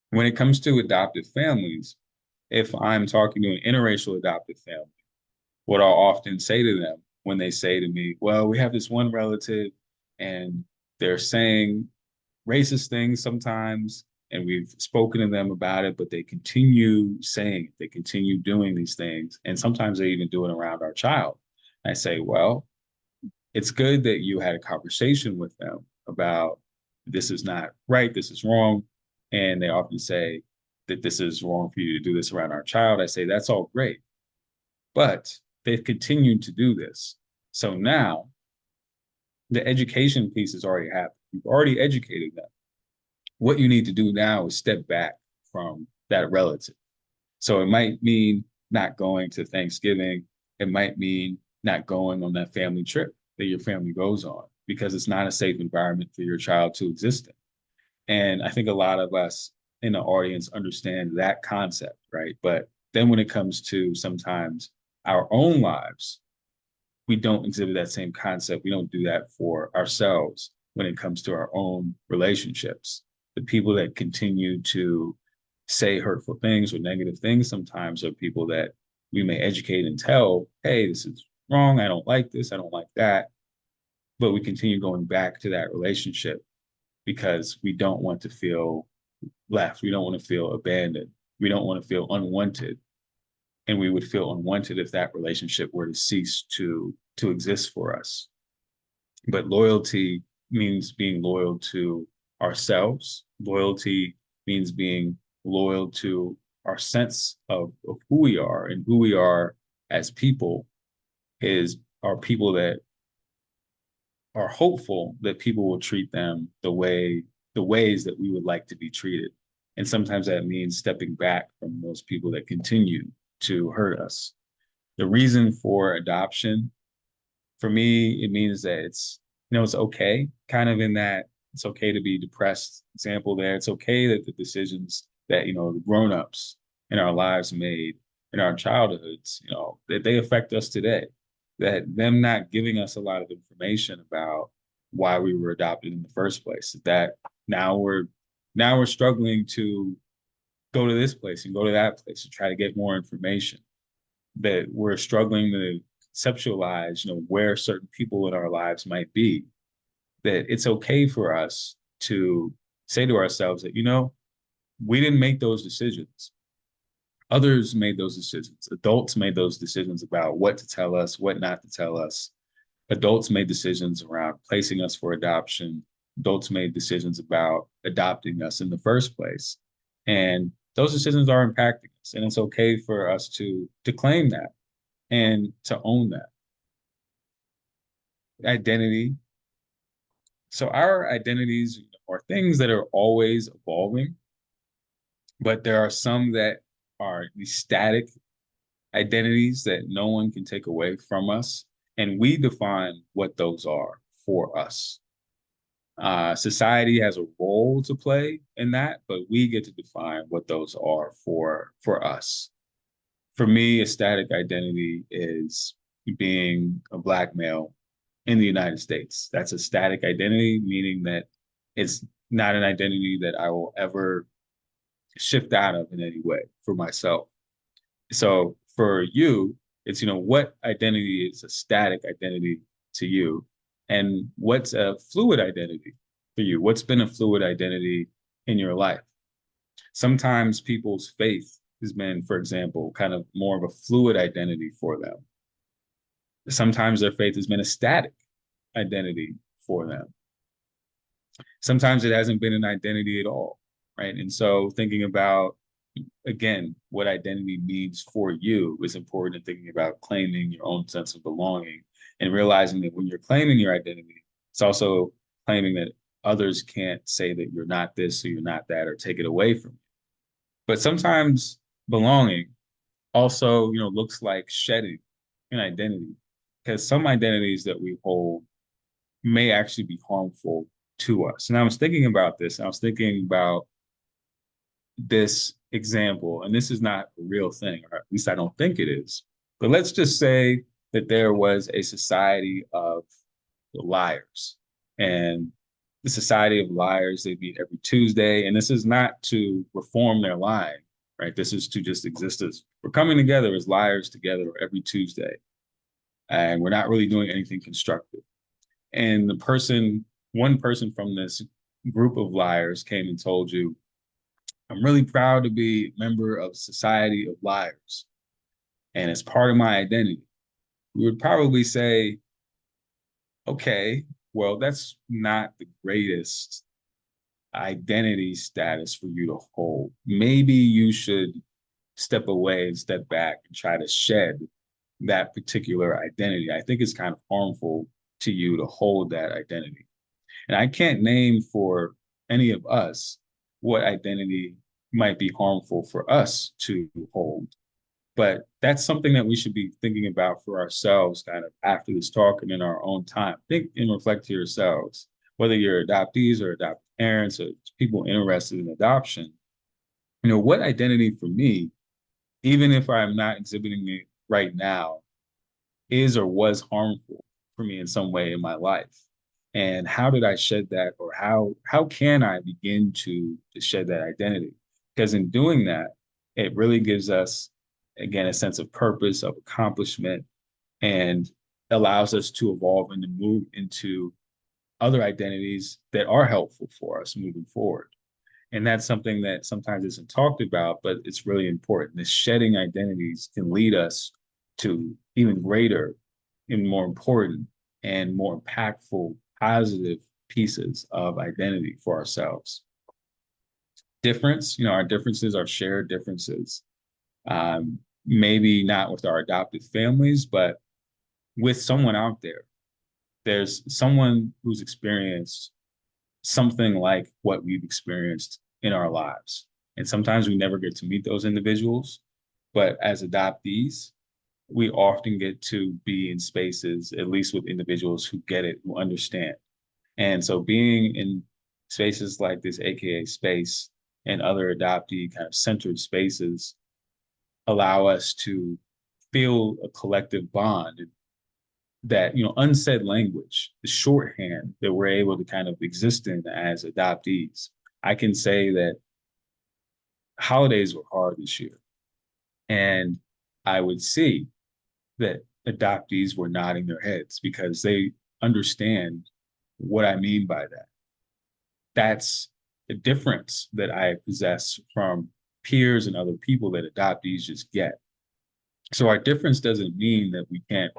When it comes to adoptive families, if I'm talking to an interracial adoptive family, what I'll often say to them when they say to me, well, we have this one relative and they're saying racist things sometimes, and we've spoken to them about it, but they continue saying, they continue doing these things. And sometimes they even do it around our child. I say, well, it's good that you had a conversation with them about this is not right, this is wrong. And they often say that this is wrong for you to do this around our child. I say, that's all great. But they've continued to do this. So now the education piece has already happened. You've already educated them. What you need to do now is step back from that relative. So it might mean not going to Thanksgiving. It might mean not going on that family trip that your family goes on, because it's not a safe environment for your child to exist in. And I think a lot of us in the audience understand that concept, right? But then when it comes to sometimes our own lives, we don't exhibit that same concept. We don't do that for ourselves when it comes to our own relationships. The people that continue to say hurtful things or negative things sometimes are people that we may educate and tell, hey, this is wrong. I don't like this. I don't like that. But we continue going back to that relationship because we don't want to feel left. We don't want to feel abandoned. We don't want to feel unwanted. And we would feel unwanted if that relationship were to cease to exist for us. But loyalty means being loyal to ourselves. Loyalty means being loyal to our sense of who we are and who we are as people are people that are hopeful that people will treat them the ways that we would like to be treated. And sometimes that means stepping back from those people that continue to hurt us. The reason for adoption, for me, it means that it's okay, kind of in that it's okay to be depressed. Example there, it's okay that the decisions that, the grown-ups in our lives made in our childhoods, that they affect us today. That them not giving us a lot of information about why we were adopted in the first place. That now we're struggling to go to this place and go to that place to try to get more information. That we're struggling to conceptualize, where certain people in our lives might be. That it's okay for us to say to ourselves that, we didn't make those decisions. Others made those decisions. Adults made those decisions about what to tell us, what not to tell us. Adults made decisions around placing us for adoption. Adults made decisions about adopting us in the first place. And those decisions are impacting us. And it's okay for us to claim that and to own that. Identity. So our identities are things that are always evolving, but there are some that are these static identities that no one can take away from us. And we define what those are for us. Society has a role to play in that, but we get to define what those are for us. For me, a static identity is being a Black male in the United States. That's a static identity, meaning that it's not an identity that I will ever shift out of in any way for myself. So for you, it's, what identity is a static identity to you? And what's a fluid identity for you? What's been a fluid identity in your life? Sometimes people's faith has been, for example, kind of more of a fluid identity for them. Sometimes their faith has been a static identity for them. Sometimes it hasn't been an identity at all, right? And so thinking about, again, what identity means for you is important in thinking about claiming your own sense of belonging and realizing that when you're claiming your identity, it's also claiming that others can't say that you're not this or you're not that or take it away from you. But sometimes belonging also, looks like shedding an identity, because some identities that we hold may actually be harmful to us. And I was thinking about this. I was thinking about this example, and this is not a real thing, or at least I don't think it is. But let's just say that there was a society of liars, and the society of liars, they meet every Tuesday, and this is not to reform their lying, right? This is to just exist as we're coming together as liars together every Tuesday, and we're not really doing anything constructive. And one person from this group of liars came and told you, I'm really proud to be a member of Society of Liars, and it's part of my identity. We would probably say, okay, well, that's not the greatest identity status for you to hold. Maybe you should step away and step back and try to shed that particular identity. I think it's kind of harmful to you to hold that identity. And I can't name for any of us what identity might be harmful for us to hold. But that's something that we should be thinking about for ourselves kind of after this talk and in our own time. Think and reflect to yourselves, whether you're adoptees or adopted parents or people interested in adoption, what identity for me, even if I'm not exhibiting it right now, is or was harmful for me in some way in my life. And how did I shed that, or how can I begin to shed that identity? Because in doing that, it really gives us, again, a sense of purpose, of accomplishment, and allows us to evolve and to move into other identities that are helpful for us moving forward. And that's something that sometimes isn't talked about, but it's really important. This shedding identities can lead us to even greater and more important and more impactful, positive pieces of identity for ourselves. difference. Our differences are shared differences. Maybe not with our adopted families, but with someone out there. There's someone who's experienced something like what we've experienced in our lives. And sometimes we never get to meet those individuals. But as adoptees, we often get to be in spaces, at least with individuals who get it, who understand. And so being in spaces like this AKA space and other adoptee kind of centered spaces allow us to feel a collective bond that, unsaid language, the shorthand that we're able to kind of exist in as adoptees. I can say that holidays were hard this year. And I would see that adoptees were nodding their heads because they understand what I mean by that. That's a difference that I possess from peers and other people that adoptees just get. So our difference doesn't mean that we can't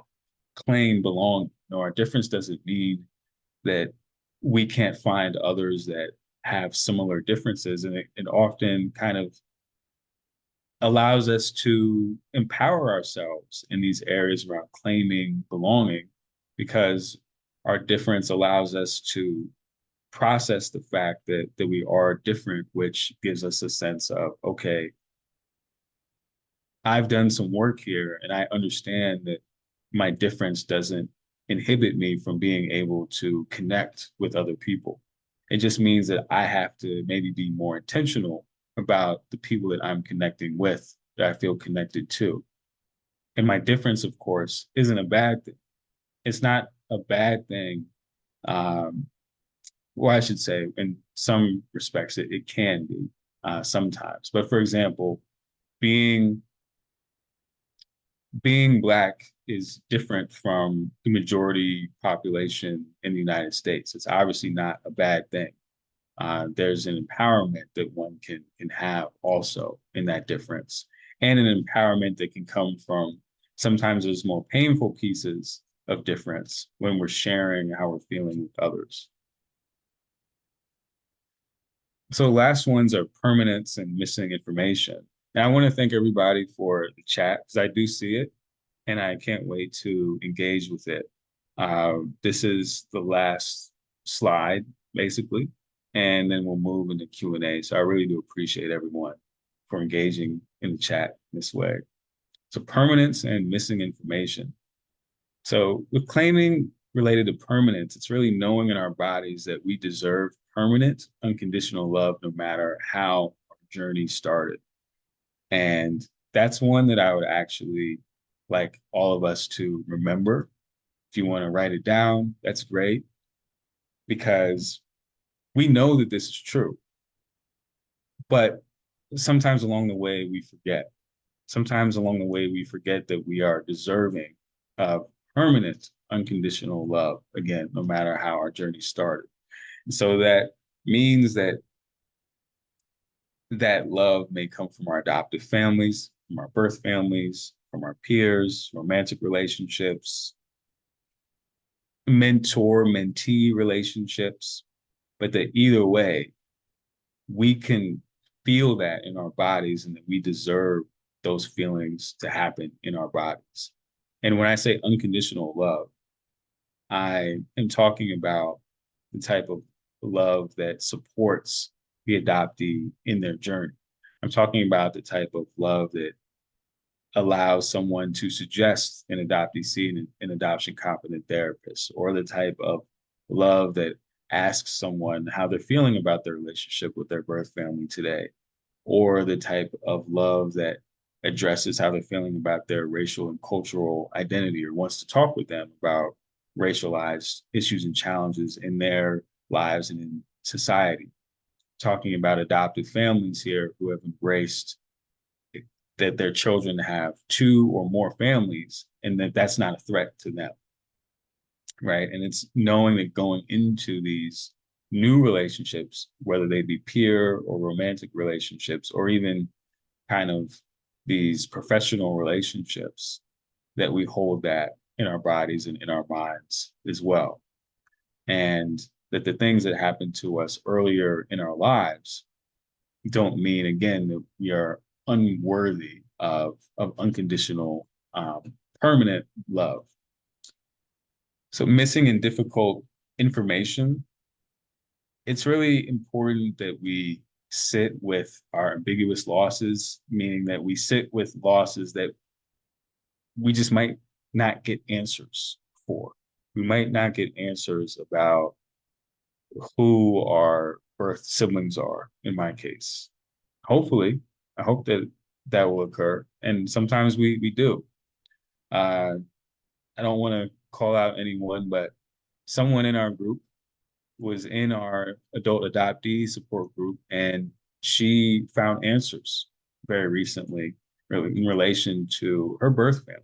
claim belonging. No, our difference doesn't mean that we can't find others that have similar differences. And it often kind of allows us to empower ourselves in these areas around claiming belonging because our difference allows us to process the fact that we are different, which gives us a sense of, okay, I've done some work here and I understand that my difference doesn't inhibit me from being able to connect with other people. It just means that I have to maybe be more intentional about the people that I'm connecting with, that I feel connected to. And my difference, of course, isn't a bad thing. It's not a bad thing. Well, I should say, in some respects, it can be sometimes. But for example, being being Black is different from the majority population in the United States. It's obviously not a bad thing. There's an empowerment that one can have also in that difference, and an empowerment that can come from sometimes those more painful pieces of difference when we're sharing how we're feeling with others. So last ones are permanence and missing information. And I want to thank everybody for the chat because I do see it and I can't wait to engage with it. This is the last slide, basically, and then we'll move into Q&A. So I really do appreciate everyone for engaging in the chat this way. So permanence and missing information. So with claiming related to permanence, it's really knowing in our bodies that we deserve permanent, unconditional love, no matter how our journey started. And that's one that I would actually like all of us to remember. If you want to write it down, that's great, because we know that this is true. But sometimes along the way, we forget. Sometimes along the way, we forget that we are deserving of permanent, unconditional love, again, no matter how our journey started. And so that means that that love may come from our adoptive families, from our birth families, from our peers, romantic relationships, mentor-mentee relationships, but that either way, we can feel that in our bodies and that we deserve those feelings to happen in our bodies. And when I say unconditional love, I am talking about the type of love that supports the adoptee in their journey. I'm talking about the type of love that allows someone to suggest an adoptee see an adoption competent therapist, or the type of love that asks someone how they're feeling about their relationship with their birth family today, or the type of love that addresses how they're feeling about their racial and cultural identity, or wants to talk with them about racialized issues and challenges in their lives and in society. Talking about adopted families here who have embraced that their children have two or more families and that that's not a threat to them, right? And it's knowing that going into these new relationships, whether they be peer or romantic relationships, or even kind of these professional relationships, that we hold that in our bodies and in our minds as well. And that the things that happened to us earlier in our lives don't mean, again, that we are unworthy of unconditional, permanent love. So missing and difficult information, it's really important that we sit with our ambiguous losses, meaning that we sit with losses that we just might not get answers for. We might not get answers about who our birth siblings are, in my case. Hopefully, I hope that that will occur. And sometimes we do. Uh, I don't want to call out anyone, but someone in our group was in our adult adoptee support group, and she found answers very recently, really, in relation to her birth family,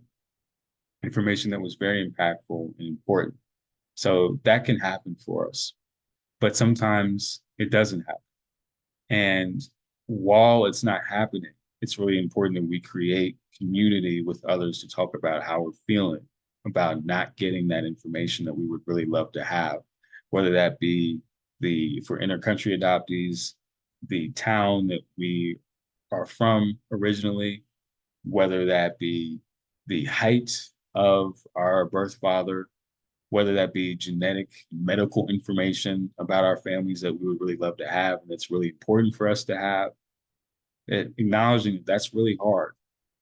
information that was very impactful and important. So that can happen for us, but sometimes it doesn't happen. And while it's not happening, it's really important that we create community with others to talk about how we're feeling about not getting that information that we would really love to have, whether that be for intercountry adoptees, the town that we are from originally, whether that be the height of our birth father, whether that be genetic medical information about our families that we would really love to have and that's really important for us to have. Acknowledging that that's really hard,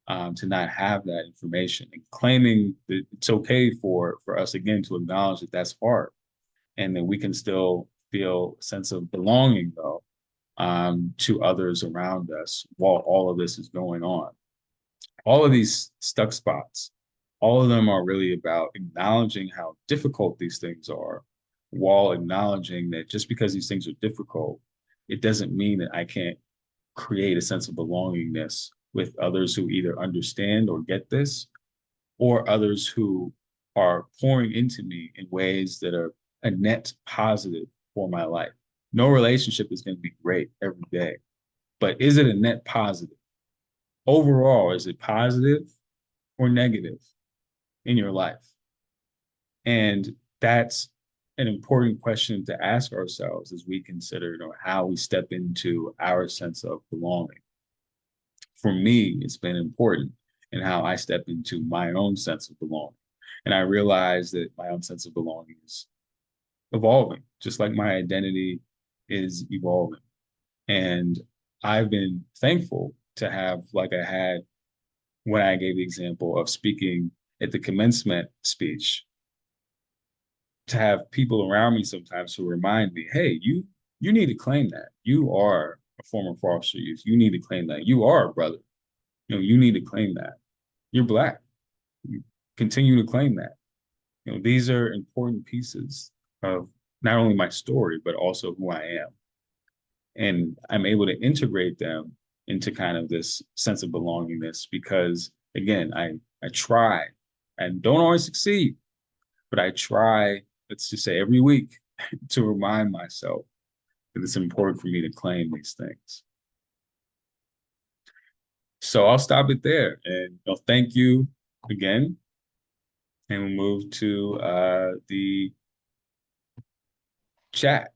to not have that information, and claiming that it's okay for us, again, to acknowledge that that's hard, and that we can still feel a sense of belonging, though, to others around us while all of this is going on. All of these stuck spots, all of them are really about acknowledging how difficult these things are, while acknowledging that just because these things are difficult, it doesn't mean that I can't create a sense of belongingness with others who either understand or get this, or others who are pouring into me in ways that are a net positive for my life. No relationship is going to be great every day, but is it a net positive? Overall, is it positive or negative in your life? And that's an important question to ask ourselves as we consider, how we step into our sense of belonging. For me, it's been important in how I step into my own sense of belonging. And I realize that my own sense of belonging is evolving, just like my identity is evolving. And I've been thankful to have, like I had when I gave the example of speaking at the commencement speech, to have people around me sometimes who remind me, hey, you need to claim that. You are a former foster youth. You need to claim that. You are a brother. You need to claim that. You're Black. You continue to claim that. These are important pieces of not only my story, but also who I am. And I'm able to integrate them into kind of this sense of belongingness because, again, I try and don't always succeed, but I try, let's just say every week, to remind myself that it's important for me to claim these things. So I'll stop it there, and thank you again. And we'll move to the chat.